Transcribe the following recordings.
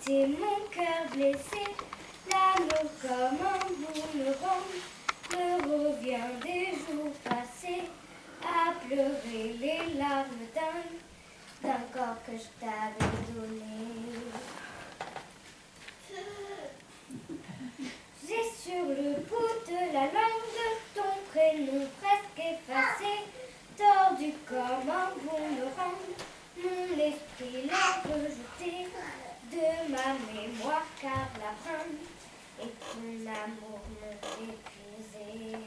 Écoutez mon cœur blessé, l'amour comme un boomerang me revient des jours passés à pleurer les larmes d'un corps que je t'avais donné. J'ai sur le bout de la langue ton prénom presque effacé, tordu comme un boomerang, mon esprit l'a rejeté de ma mémoire car la fin et ton amour me fait briser.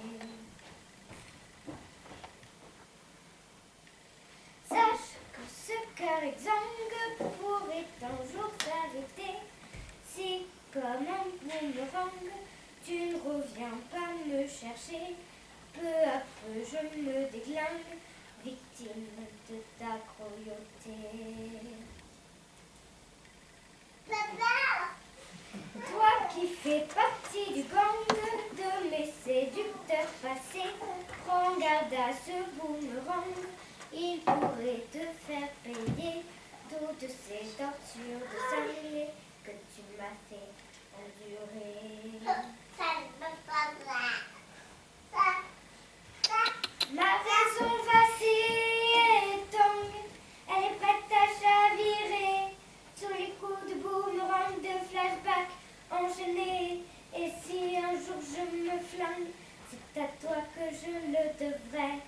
Sache que ce cœur exsangue pourrait un jour s'arrêter si, comme un boomerang, tu ne reviens pas me chercher. Peu à peu je me déglingue, victime de ta cruauté. Papa! Toi qui fais partie du gang de mes séducteurs passés, prends garde à ce boomerang, il pourrait te faire payer toutes ces tortures de cinglé que tu m'as fait endurer. Ma raison vacille et tangue, elle est prête à chavirer sous les coups de boomerang, de flashback enchaînés. Et si un jour je me flingue, c'est à toi que je le devrais.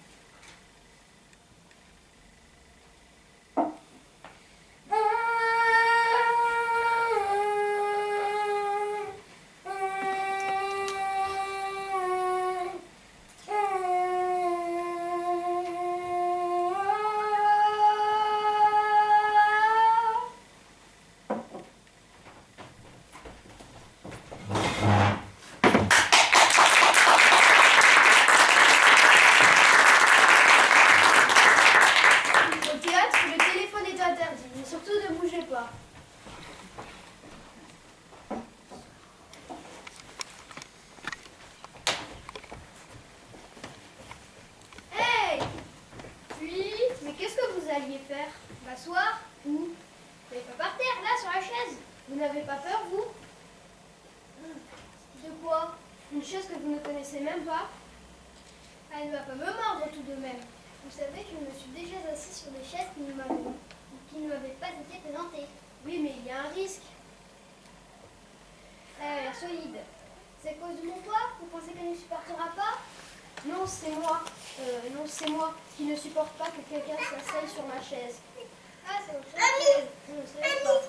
M'asseoir? Où? Mais pas par terre, là, sur la chaise. Vous n'avez pas peur, vous? De quoi? Une chose que vous ne connaissez même pas? Elle ne va pas me mordre tout de même. Vous savez que je me suis déjà assis sur des chaises qui ne m'avaient pas été présentées. Oui, mais il y a un risque. Elle a l'air solide. C'est à cause de mon poids? Vous pensez qu'elle ne supportera pas? Non, c'est moi. Non, c'est moi qui ne supporte pas que quelqu'un s'asseye sur ma chaise. Ah, c'est votre chaise. Je ne savais pas.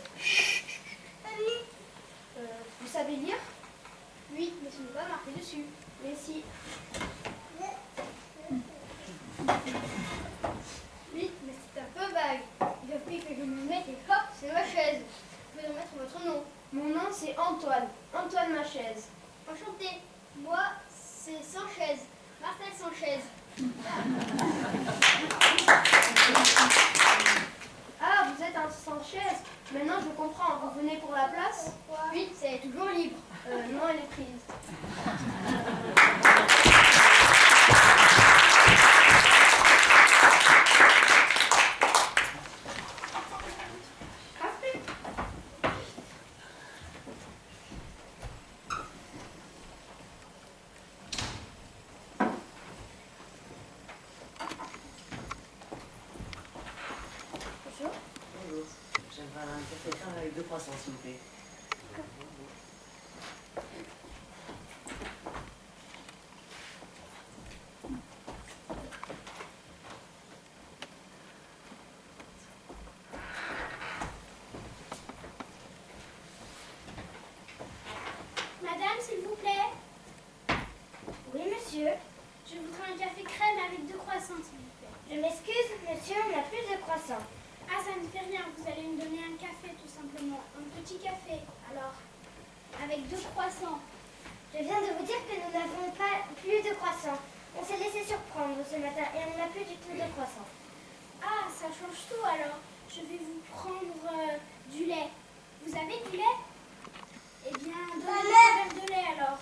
Vous savez lire? Oui, mais ce n'est pas marqué dessus. Mais si. Oui, mais c'est un peu vague. Il a fallu que je me mette et hop, c'est ma chaise. Vous pouvez en mettre votre nom. Mon nom, c'est Antoine. Antoine ma chaise. Enchanté. Moi, c'est Sanchez. Marcel Sanchez. Ah, vous êtes un Sanchez. Maintenant, je comprends. Vous venez pour la place? Oui, c'est toujours libre. Non, elle est prise. J'aimerais un café crème avec 2 croissants, s'il vous plaît. Madame, s'il vous plaît. Oui, monsieur. Je voudrais un café crème avec 2 croissants, s'il vous plaît. Je m'excuse, monsieur, on n'a plus de croissants. Ah, ça ne fait rien. Vous allez me donner un café, tout simplement. Un petit café, alors. Avec 2 croissants. Je viens de vous dire que nous n'avons pas plus de croissants. On s'est laissé surprendre ce matin et on n'a plus du tout de croissants. Ah, ça change tout, alors. Je vais vous prendre du lait. Vous avez du lait? Eh bien, donnez-moi un verre de lait, alors.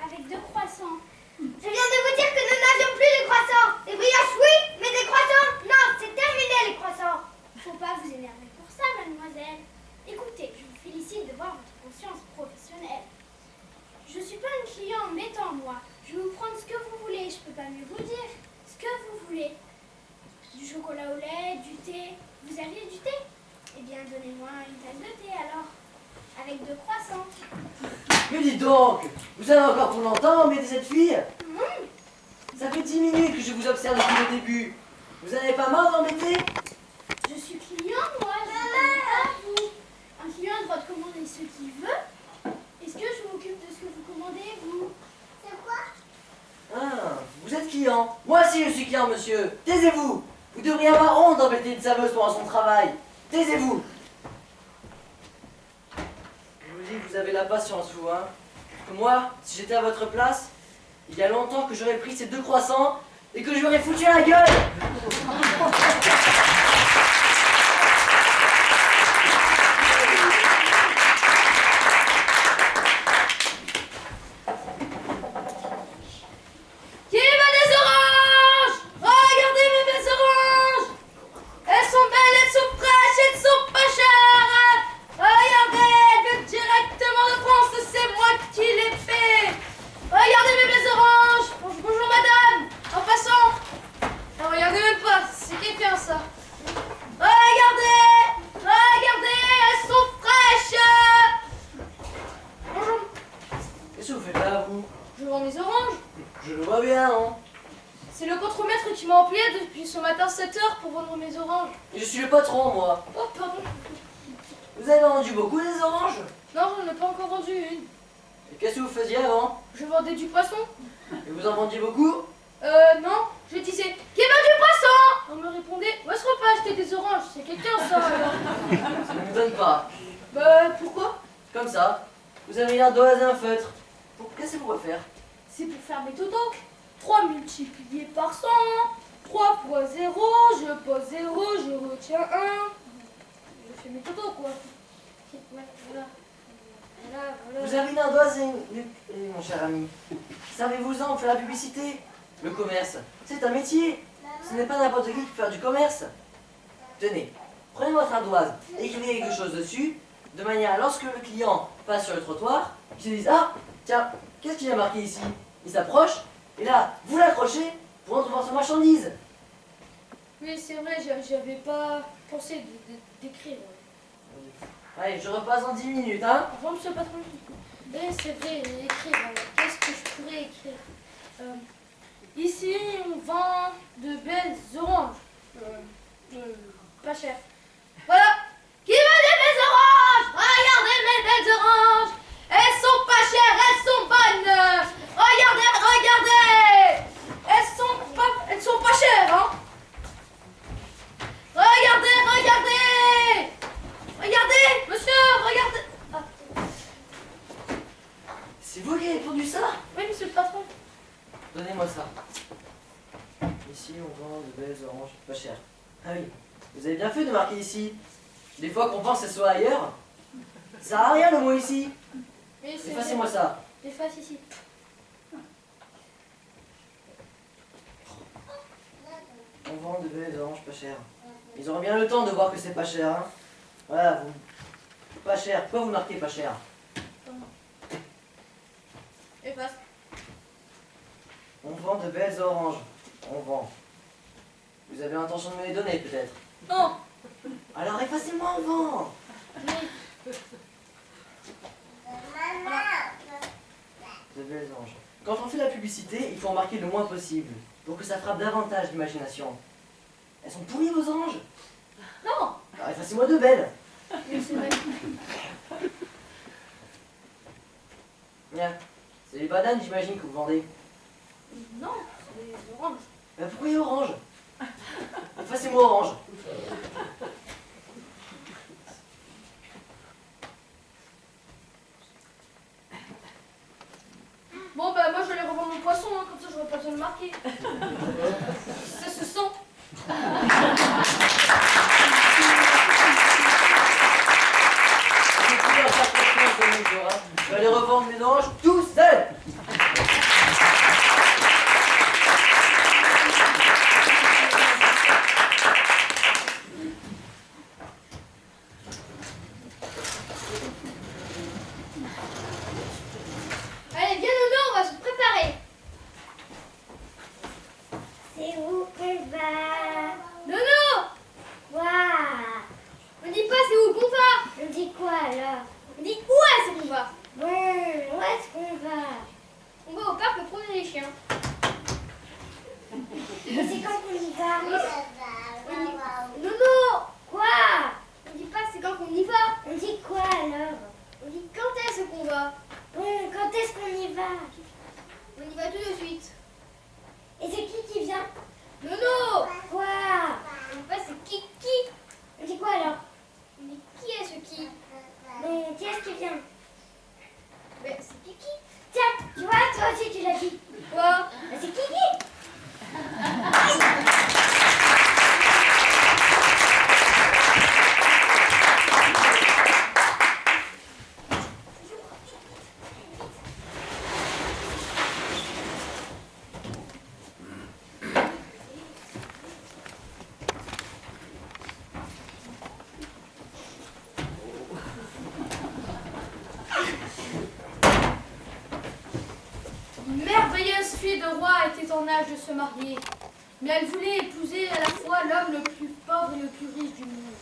Avec 2 croissants. Je viens de vous dire que nous n'avions plus de croissants. Des brioches, oui, mais des croissants, non, c'est terminé les croissants. Faut pas vous énerver pour ça, mademoiselle. Écoutez, je vous file donnez-moi une tasse de thé alors, avec 2 croissants. Mais dis donc, vous avez encore pour longtemps embêter cette fille? Ça fait 10 minutes que je vous observe depuis le début. Vous n'avez pas marre d'embêter? Je suis client, moi, je ne pas vous. Un client a le droit de commander ce qu'il veut. Est-ce que je m'occupe de ce que vous commandez, vous? C'est quoi? Ah, vous êtes client. Moi aussi je suis client, monsieur. Taisez-vous. Vous devriez avoir honte d'embêter une serveuse pendant son travail. Taisez-vous. Je vous dis que vous avez la patience, vous, hein. Parce que moi, si j'étais à votre place, il y a longtemps que j'aurais pris ces 2 croissants et que je lui aurais foutu à la gueule. Qui veut des oranges? Regardez mes belles oranges! Elles sont belles, elles sont fraîches, elles sont pas chères! Regardez, elles viennent directement de France, c'est moi qui les fais! Regardez mes belles oranges! Bonjour madame! En passant! Non, regardez même pas, c'est quelqu'un ça! Regardez! Regardez, elles sont fraîches! Bonjour! Qu'est-ce que vous faites là, vous? Je vends mes oranges! Je le vois bien, non? C'est le contremaître qui m'a employé depuis ce matin 7h pour vendre mes oranges. Et je suis le patron, moi. Oh, pardon. Vous avez vendu beaucoup des oranges? Non, je n'en ai pas encore vendu une. Et qu'est-ce que vous faisiez avant? Je vendais du poisson. Et vous en vendiez beaucoup? Non. Je disais, qui veut du poisson? On me répondait, moi je ne pas acheter des oranges, c'est quelqu'un ça alors. Ça ne me donne pas. Bah, pourquoi? Comme ça. Vous avez une ardoise et un feutre. Qu'est-ce que vous pouvez faire? C'est pour faire mes totos. 3 multiplié par 100. 3 fois 0, je pose 0, je retiens 1. Je fais mes totos quoi. Ouais, voilà. Voilà. Vous avez une ardoise mon cher ami. Servez-vous-en, faites la publicité. Le commerce, c'est un métier. Ce n'est pas n'importe qui peut faire du commerce. Tenez, prenez votre ardoise, écrivez quelque chose dessus, de manière à lorsque le client passe sur le trottoir, il se dise, ah, tiens, qu'est-ce qu'il a marqué ici? Il s'approche, et là, vous l'accrochez pour entrevoir sa marchandise. Oui, c'est vrai, j'avais pas pensé d'écrire. Allez, je repasse dans 10 minutes, hein. Avant, monsieur le patron. Oui, c'est vrai, écrire. Qu'est-ce que je pourrais écrire? Ici, on vend de belles oranges. Pas cher. Voilà. Qui veut des belles oranges? Regardez mes belles oranges. Elles sont pas chères, elles sont bonnes. Regardez, regardez. Elles sont pas chères, hein. Regardez, regardez. Regardez, monsieur, regardez. Ah. C'est vous qui avez produit ça? Oui, monsieur le patron. Donnez-moi ça. Ici, on vend de belles oranges pas chères. Ah oui, vous avez bien fait de marquer ici. Des fois qu'on pense que ce soit ailleurs. Ça sert à rien le mot ici. Oui, c'est Effacez-moi ça. Efface ici. On vend de belles oranges pas chères. Ils auront bien le temps de voir que c'est pas cher. Hein. Voilà, vous. Pas cher. Pourquoi vous marquez pas cher? Efface. On vend de belles oranges. On vend. Vous avez l'intention de me les donner peut-être? Non. Alors effacez-moi, on vend. De belles oranges. Quand on fait la publicité, il faut en marquer le moins possible, pour que ça frappe davantage l'imagination. Elles sont pourries vos oranges? Non. Alors effacez-moi de belles. Oui, c'est vrai. Bien. C'est les bananes, j'imagine, que vous vendez. Non, c'est des oranges. Ben pourquoi orange? Effacez-moi orange. Bon, bah, moi, je vais aller revendre mon poisson, hein, comme ça, j'aurai pas besoin de le marquer. Ça se sent. Je vais aller revendre mes oranges tout seul. Allez, viens, Nono, on va se préparer. C'est où qu'elle va? Nono, Waouh! me dis pas c'est où qu'on va. On y va tout de suite. Et c'est qui vient? Nono! Quoi? Enfin, c'est qui? C'est quoi alors? Mais qui est ce qui? Mais qui est-ce qui vient? Ben, c'est Kiki. Tiens, tu vois, toi aussi tu l'as dit. Quoi? Bah, c'est Kiki. Une merveilleuse fille de roi était en âge de se marier, mais elle voulait épouser à la fois l'homme le plus pauvre et le plus riche du monde.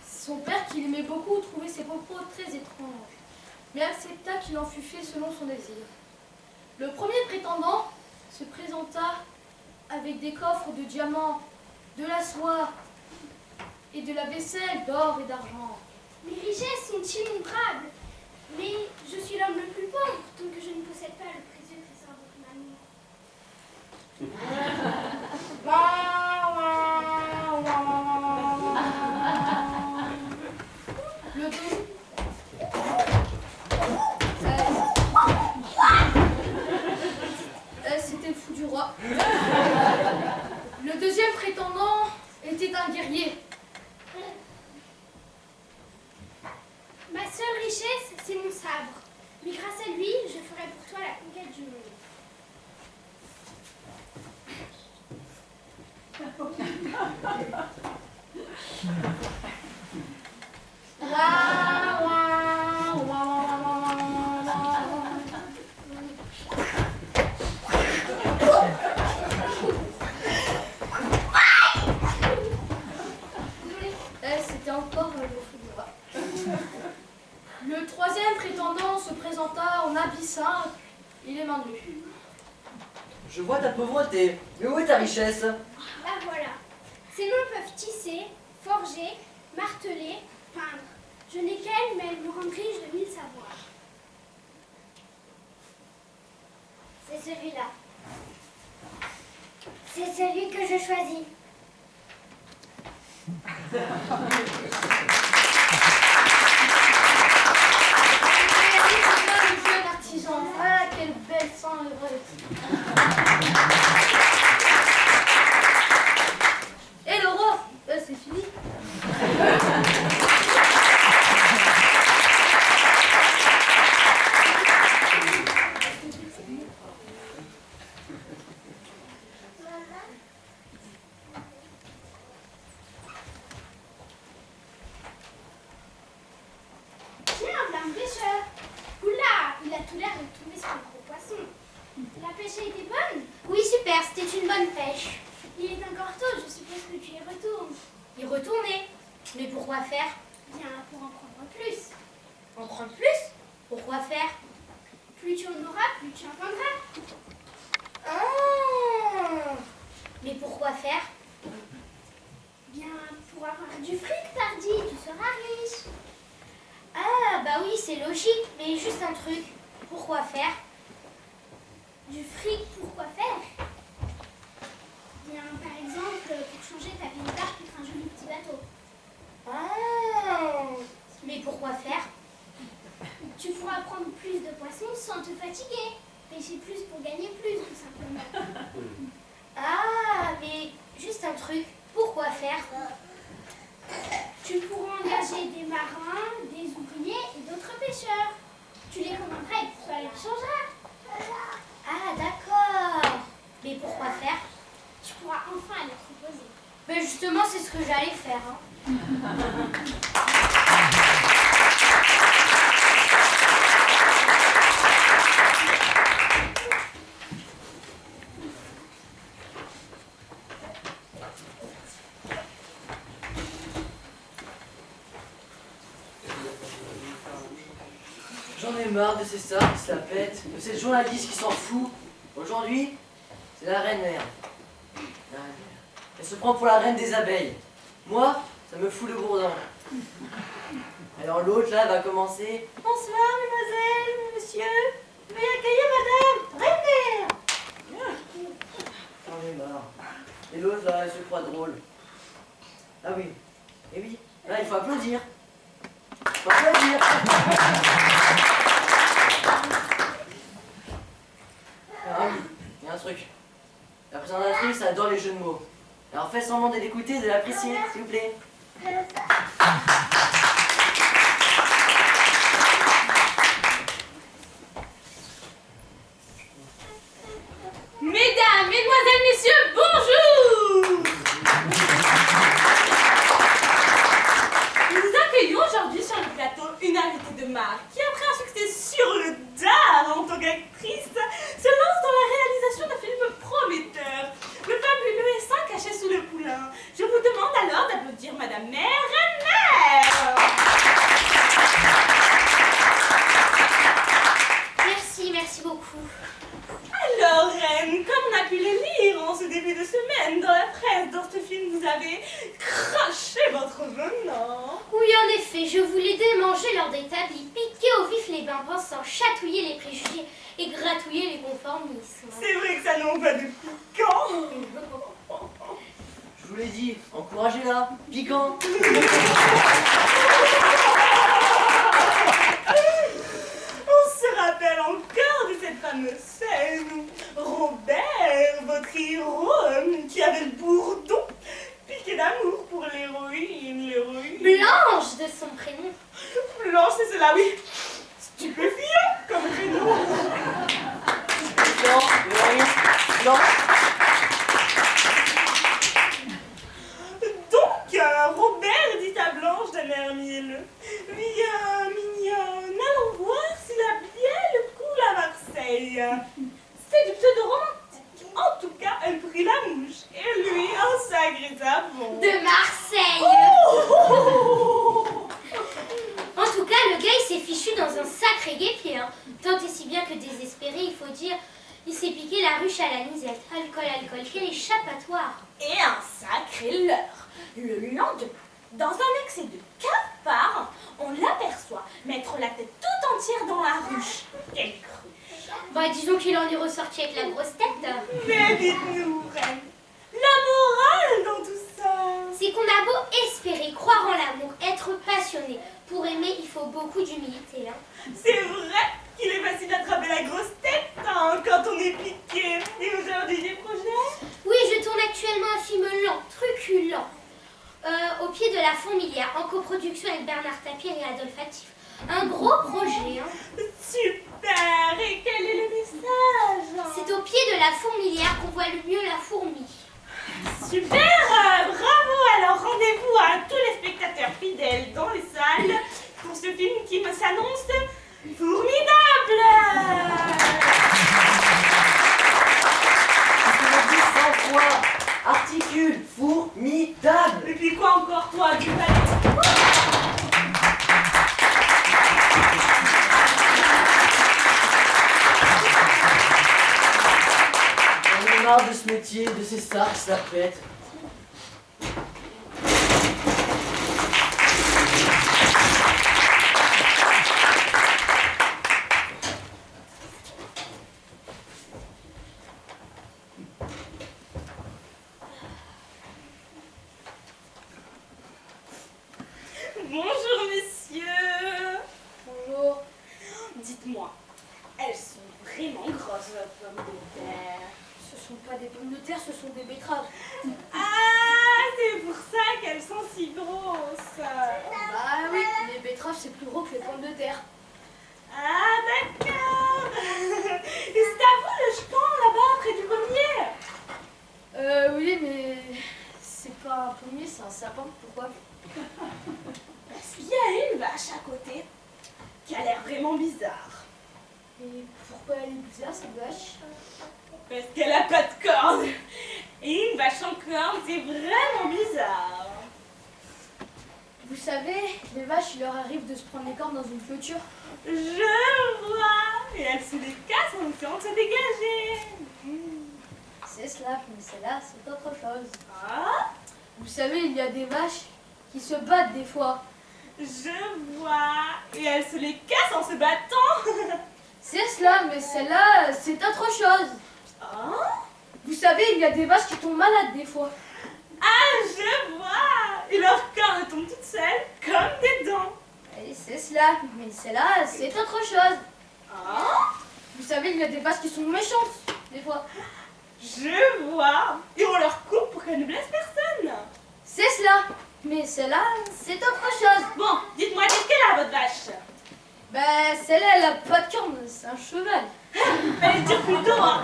Son père, qui l'aimait beaucoup, trouvait ses propos très étranges, mais accepta qu'il en fût fait selon son désir. Le premier prétendant se présenta avec des coffres de diamants, de la soie et de la vaisselle d'or et d'argent. Mes richesses sont innombrables, mais je suis l'homme le plus pauvre tant que je ne possède pas le précieux trésor de ton amour. Le deux... C'était le fou du roi. Le deuxième prétendant était un guerrier. Ma seule richesse, c'est mon sabre. Mais grâce à lui, je ferai pour toi la conquête du monde. C'était encore le fou du roi. Le troisième prétendant se présenta en habit simple et les mains nues. Je vois ta pauvreté. Mais où est ta richesse? La voilà. Ces mains peuvent tisser, forger, marteler, peindre. Je n'ai qu'elles, mais elles me rendent riche de 1000 savoirs. C'est celui-là. C'est celui que je choisis. Le jeune artisan. Ah, quelle belle sang heureuse. Et le roi, c'est fini. Tiens, un pêcheur. Oula, il a tout l'air de tomber sur un gros poisson. La pêche a été bonne? Oui, super, c'était une bonne pêche. Il est encore tôt, je suppose que tu y retournes. Y retourner. Mais pourquoi faire? Bien, pour en prendre plus. En prendre plus? Pourquoi faire? Plus tu en auras, plus tu en vendras. Ah! Mais pourquoi faire? Bien, pour avoir du fric, pardi, tu seras riche. Ah, bah oui, c'est logique, mais juste un truc. Pourquoi faire? Du fric, pourquoi faire? Bien, par exemple, pour changer ta vieille barque contre un joli petit bateau. Ah! Mais pourquoi faire? Tu pourras prendre plus de poissons sans te fatiguer. Pêcher plus pour gagner plus, tout simplement. Ah, mais juste un truc. Pourquoi faire? Tu pourras engager des marins, des ouvriers et d'autres pêcheurs. Tu les commanderas et toi les changeras. Ah, d'accord. Mais pourquoi faire? Tu pourras enfin les proposer. Mais justement, c'est ce que j'allais faire. Hein. J'en ai marre de ces stars qui se la pètent, de cette journaliste qui s'en fout. Aujourd'hui, c'est la reine mère. La reine mère. Elle se prend pour la reine des abeilles. Moi, ça me fout le bourdon. Alors l'autre là va commencer. Bonsoir, mademoiselle, monsieur, Veuillez accueillir Madame Renner. J'en ai marre. Et l'autre, là, elle se croit drôle. Ah oui. Eh oui. Là, il faut applaudir. Il faut applaudir. Ah oui, il y a un truc. La présentatrice adore les jeux de mots. Alors faites semblant de l'écouter et de l'apprécier, s'il vous plaît. Mesdames, Mesdemoiselles, Messieurs, bonjour. Nous accueillons aujourd'hui sur le plateau une invitée de marque qui, après un succès sur le dard en tant qu'actrice, se lance dans la réalisation d'un film prometteur, Le fabuleux essaim caché sous le poulain. Je vous demande alors d'applaudir Madame Mère Renner. Merci beaucoup. Alors, Reine, comme on a pu le lire en ce début de semaine dans la presse, dans ce film, vous avez craché votre venin. Oui, en effet, je voulais démanger l'ordre établi, piquer au vif les bains pensants, chatouiller les préjugés et gratouiller les conformismes. C'est vrai que ça n'a pas de piquant. Je vous l'ai dit, encouragez-la. Piquant. On se rappelle encore de cette fameuse scène où Robert, votre héros, qui avait le bourdon, piqué d'amour pour l'héroïne. Blanche de son prénom. Blanche, c'est cela, oui. Stupéfiant comme prénom. Blanc, blanc. Donc, Robert dit à Blanche d'un air mielleux: Viens, mignonne, allons voir si la bielle coule à Marseille. C'est du pseudo-romantique. En tout cas, elle prit la mouche et lui un sacré savon. De Marseille. Oh. En tout cas, le gars, il s'est fichu dans un sacré guépier. Hein. Tant et si bien que désespéré, il faut dire, il s'est piqué la ruche à la nisette. Alcool, quel échappatoire. Et un sacré leurre. Le lendemain, dans un excès de cafard, on l'aperçoit mettre la tête tout entière dans la ruche. Quelle cruche. Bah, disons qu'il en est ressorti avec la grosse tête. Mais dites-nous, Reine, la morale dans tout ça. C'est qu'on a beau espérer, croire en l'amour, être passionné. Pour aimer, il faut beaucoup d'humilité. Hein. C'est vrai qu'il est facile d'attraper la grosse tête quand on est piqué. Et aujourd'hui, des projets? Oui, je tourne actuellement un film lent, truculent, au pied de la Fourmilière, en coproduction avec Bernard Tapie et Adolphe Attif. Un gros projet. Hein. Super. Et quel est le message? C'est au pied de la Fourmilière qu'on voit le mieux la fourmi. Super. Bravo. Alors, rendez-vous à tous les spectateurs fidèles dans les salles pour ce film qui me s'annonce formidable. Je te le dis 100 fois. Articule, formidable. Et puis quoi encore, toi, du palais? J'en ai marre de ce métier, de ces stars qui s'apprêtent. Bonjour, messieurs. Bonjour. Dites-moi, elles sont vraiment grosses, vos pommes de terre. Ce sont pas des pommes de terre, ce sont des betteraves. Ah, c'est pour ça qu'elles sont si grosses. Bah oui, les betteraves c'est plus gros que les pommes de terre. Ah, d'accord. Et c'est à vous le jeton là-bas, près du pommier? Oui, mais c'est pas un pommier, c'est un sapin. Pourquoi? Parce qu'il y a une vache à côté qui a l'air vraiment bizarre. Et pourquoi elle est bizarre cette vache? Parce qu'elle a pas de cornes. Et une vache sans cornes, c'est vraiment bizarre. Vous savez, les vaches, il leur arrive de se prendre les cornes dans une clôture. Je vois. Et elle se les casse en essayant de se dégager. C'est cela, mais celle-là, c'est autre chose. Ah, Vous savez, il y a des vaches qui se battent des fois. je vois. Et elle se les casse en se battant. C'est cela, mais celle-là, c'est autre chose. Oh. Vous savez, il y a des vaches qui tombent malades des fois. Ah, je vois. Et leur cornes tombent toutes seules, comme des dents. Et c'est cela, mais celle-là, c'est autre chose. Oh. Vous savez, il y a des vaches qui sont méchantes des fois. Je vois. Et on leur coupe pour qu'elles ne blessent personne. C'est cela, mais celle-là, c'est autre chose. Bon, dites-moi, qu'est-ce qu'elle a, votre vache? Ben, celle-là, elle a pas de cornes, c'est un cheval. Elle tire plutôt, hein.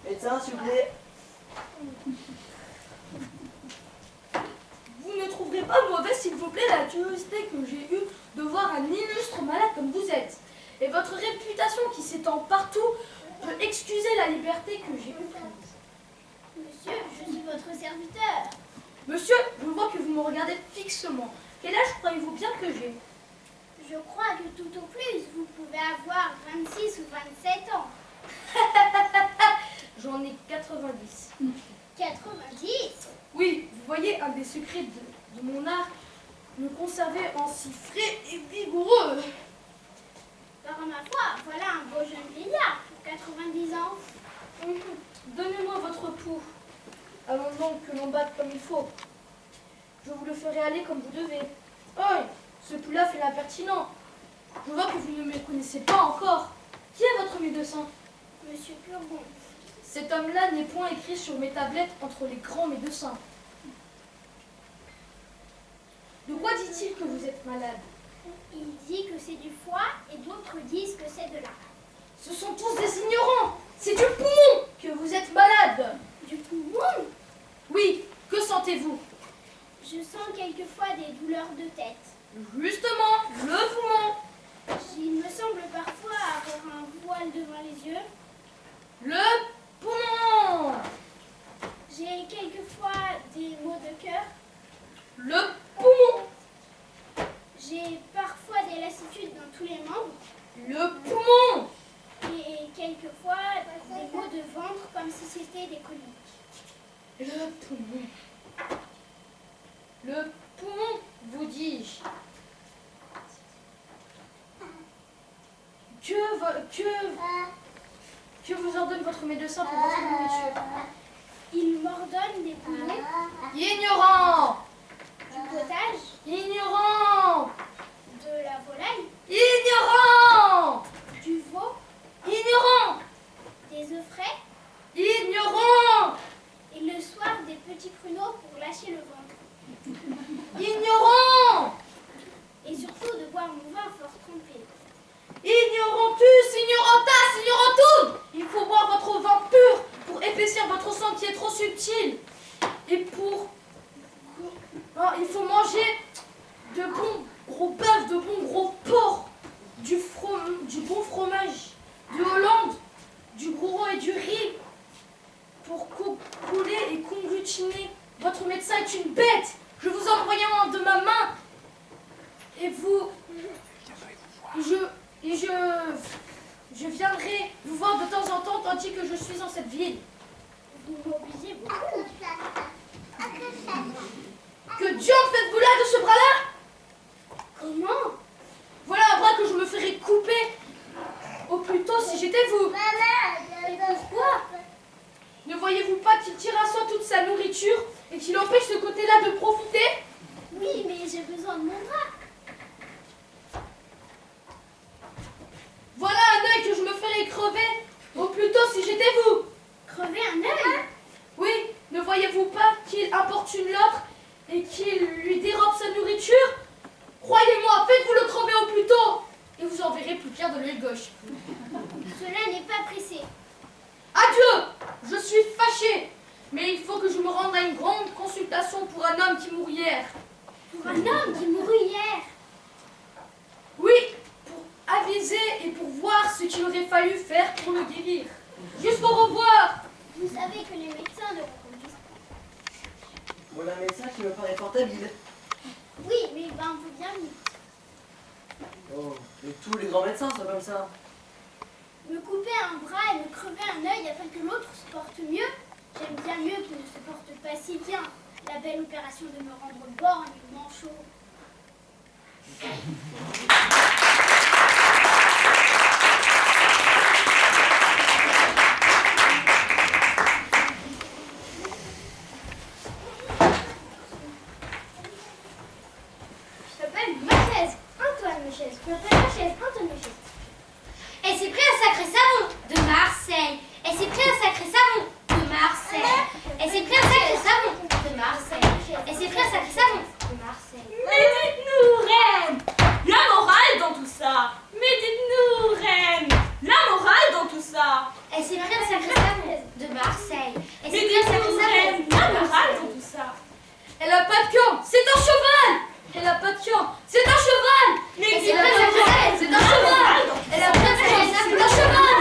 Médecin, s'il vous plaît. Vous ne trouverez pas mauvaise, s'il vous plaît, la curiosité que j'ai eue de voir un illustre malade comme vous êtes. Et votre réputation qui s'étend partout peut excuser la liberté que j'ai eue prise. Monsieur, je suis votre serviteur. Monsieur, je vois que vous me regardez fixement. Quel âge croyez-vous bien que j'ai? Je crois que tout au plus, vous pouvez avoir 26 ou 27 ans. J'en ai 90. 90? Oui, vous voyez, un des secrets de mon art, me conserver en si frais et vigoureux. Par ma foi, voilà un beau jeune vieillard pour 90 ans. Donnez-moi votre pouls. Allons donc que l'on batte comme il faut. Je vous le ferai aller comme vous devez. Oh, ce pouls-là fait l'impertinent. Je vois que vous ne me connaissez pas encore. Qui est votre médecin? Monsieur Purgon. Cet homme-là n'est point écrit sur mes tablettes entre les grands médecins. De quoi dit-il que vous êtes malade? Il dit que c'est du foie et d'autres disent que c'est de l'âme. Ce sont tous des ignorants. C'est du poumon que vous êtes malade. Du poumon? Oui, que sentez-vous? Je sens quelquefois des douleurs de tête. Justement, le poumon. Il me semble parfois avoir un voile devant les yeux. Le poumon. J'ai quelquefois des maux de cœur. Le poumon. J'ai parfois des lassitudes dans tous les membres. Le poumon. Et quelquefois des maux de ventre comme si c'était des coliques. Le poumon. Le poumon, vous dis-je. Que vous ordonne votre médecin pour votre nourriture? Il m'ordonne des poumons, Ignorant. du potage, Ignorant. de la volaille, Ignorant. du veau, Ignorant. des œufs frais Ignorant. et le soir des petits pruneaux pour lâcher le ventre. Ignorant. Et surtout de boire mon vin fort trempé. Ignorantus, ignorantas, ignorantum. Il faut boire votre vin pur pour épaissir votre sang qui est trop subtil. Et il faut manger de bons gros bœufs, de bons gros porcs, du bon fromage, de Hollande, du gros et du riz pour couler et conglutiner. Votre médecin est une bête. Je vous envoie un de ma main. Et je viendrai vous voir de temps en temps tandis que je suis dans cette ville. Vous m'obligez beaucoup. Que Dieu en faites-vous là de ce bras-là? Comment? Voilà un bras que je me ferais couper au plus tôt si j'étais vous. Et pourquoi? Ne voyez-vous pas qu'il tire à soi toute sa nourriture et qu'il empêche ce côté-là de profiter? Oui, mais j'ai besoin de mon bras. Voilà un œil que je me ferais crever au plus tôt si j'étais vous. Crever un œil? Oui, ne voyez-vous pas qu'il importune l'autre et qu'il lui dérobe sa nourriture? Croyez-moi, faites-vous le crever au plus tôt et vous en verrez plus clair de l'œil gauche. Cela n'est pas pressé. Adieu! Je suis fâché, mais il faut que je me rende à une grande consultation pour un homme qui mourut hier. Pour un homme qui mourut hier. Oui, pour qu'il aurait fallu faire pour le guérir. Jusqu'au revoir. Vous savez que les médecins ne reconduisent pas. Voilà un médecin qui me paraît fort habile. Oui, mais il va un peu bien mieux. Oh, et tous les grands médecins sont comme ça. Me couper un bras et me crever un œil afin que l'autre se porte mieux, j'aime bien mieux qu'il ne se porte pas si bien. La belle opération de me rendre borgne et manchot. Je m'appelle Machaise, Antoine Machaise. Je m'appelle Machaise, Antoine Machaise. Elle s'est pris un sacré savon de Marseille. Elle s'est pris un sacré savon de Marseille. Elle s'est pris un sacré savon de Marseille. Elle s'est pris un sacré savon de Marseille. Mais dites-nous, reine, la morale dans tout ça. Mais dites-nous, reine, la morale dans tout ça. Elle s'est pris un sacré savon de Marseille. Elle Mais s'est pris un sacré dites-nous, savon reine, de la morale Marseille. dans tout ça. Elle a pas de camp, c'est un cheval. Elle a pas de camp, c'est un cheval. Mais Elle s'est dites-nous, pris un sacré savon, C'est un cheval. Elle a pas de camp, c'est un cheval.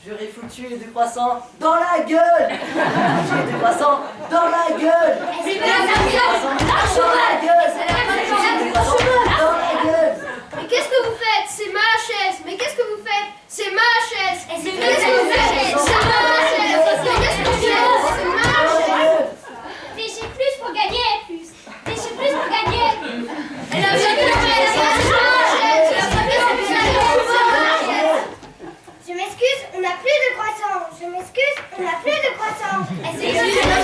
J'aurais foutu du croissant dans la gueule. J'ai du croissant dans la gueule. Elle s'est pris un sacré savon Dans la gueule. Elle a pas de camp, J'ai du croissant dans la gueule. Mais qu'est-ce que vous faites? C'est ma chaise. Mais qu'est-ce que vous faites? C'est ma chaise. Elle s'est Mais pris un qu'est-ce que vous sacré faites? savon. C'est ma chaise. Mais qu'est-ce que vous faites? C'est ma chaise. Pêchez plus pour gagner plus. Pêchez plus pour gagner. Elle a jamais fait ça. Je m'excuse, on n'a plus de croissant. Je m'excuse, on n'a plus de croissant. Elle s'est pris un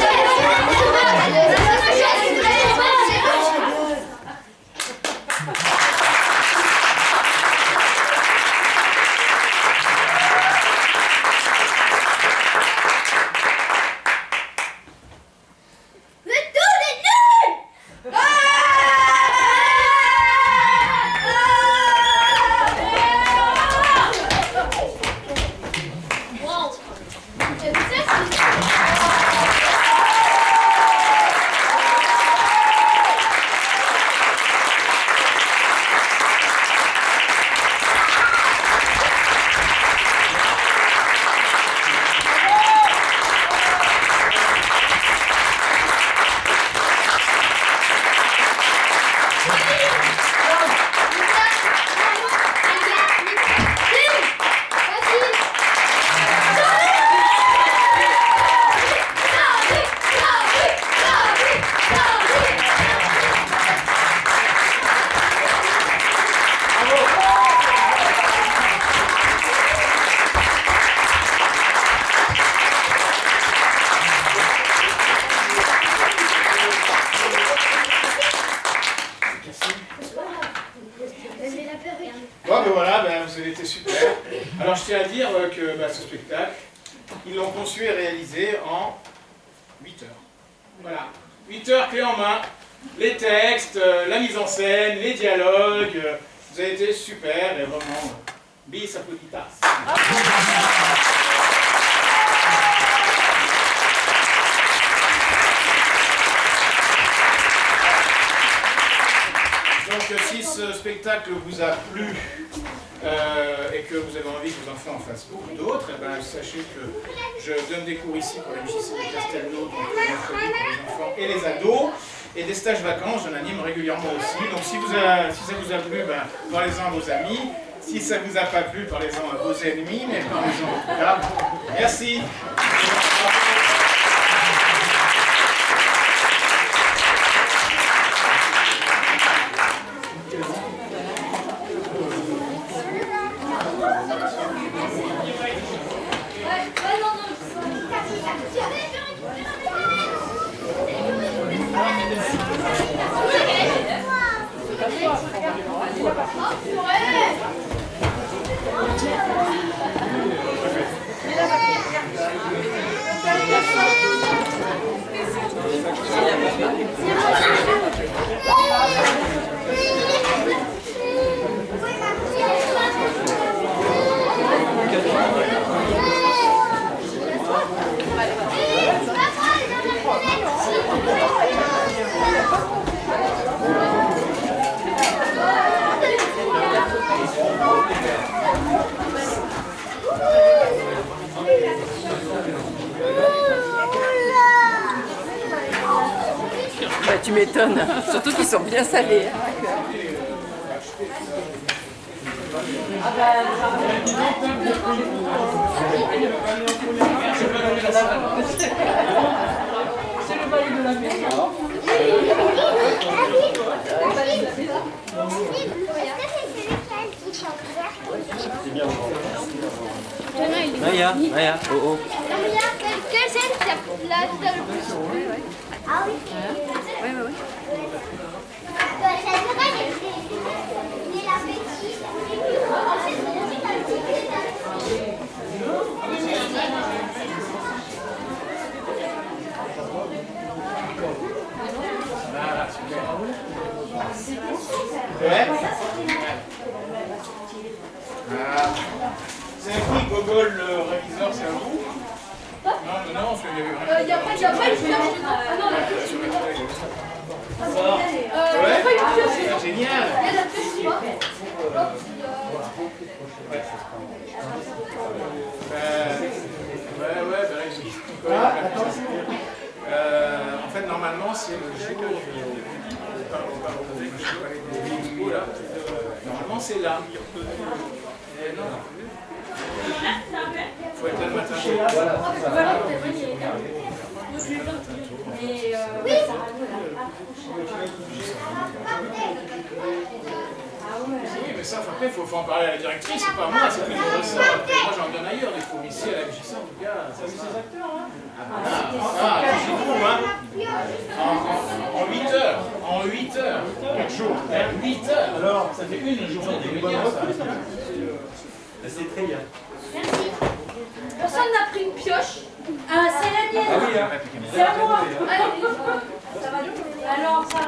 Bon, ben voilà, vous avez été super. Alors je tiens à dire que ce spectacle, ils l'ont conçu et réalisé en 8 heures. Voilà, 8 heures clés en main. Les textes, la mise en scène, les dialogues, vous avez été super et vraiment bis applauditas. Donc si ce spectacle vous a plu et que vous avez envie que vos enfants en fassent beaucoup d'autres, sachez que je donne des cours ici pour la MJC de Castelnau, donc pour les enfants et les ados, et des stages vacances, j'en anime régulièrement aussi. Donc si ça vous a plu, parlez-en à vos amis. Si ça vous a pas plu, parlez-en à vos ennemis, mais parlez-en en tout cas. Merci. tu m'étonnes. Surtout qu'ils sont bien salés. Hein. C'est le balai de la maison. Maya, Maya, oh oh. Quelle scène la le plus? Ah oui. Oui, oui, oui. Ça dirait que c'est la petite. En fait, Ouais. C'est qui, Gogol, le réviseur, c'est à vous? Non, non, il y avait vraiment... Il n'y a pas une pioche. Ah non, la pioche. Il n'y a pas une pioche. Génial. Il y a la pioche ici. Ouais, ben en fait, normalement, c'est le jour normalement, c'est là. Non. Faut être là le matin. Oui, mais ça, après, il faut en parler à la directrice, c'est pas moi, c'est plus de ça. Moi, j'en donne ailleurs des cours, ici, à la MJC, en tout cas. Ça, c'est ces acteurs, hein. C'est bon, hein. En 8 heures. En 8 heures. 4 jours. 8 heures. Alors, ça fait une journée de comédien, ça. C'est très bien. Merci. Personne n'a pris une pioche. Ah, c'est la mienne. Ah oui, hein. C'est à moi. Allez, ça va. Alors, ça va.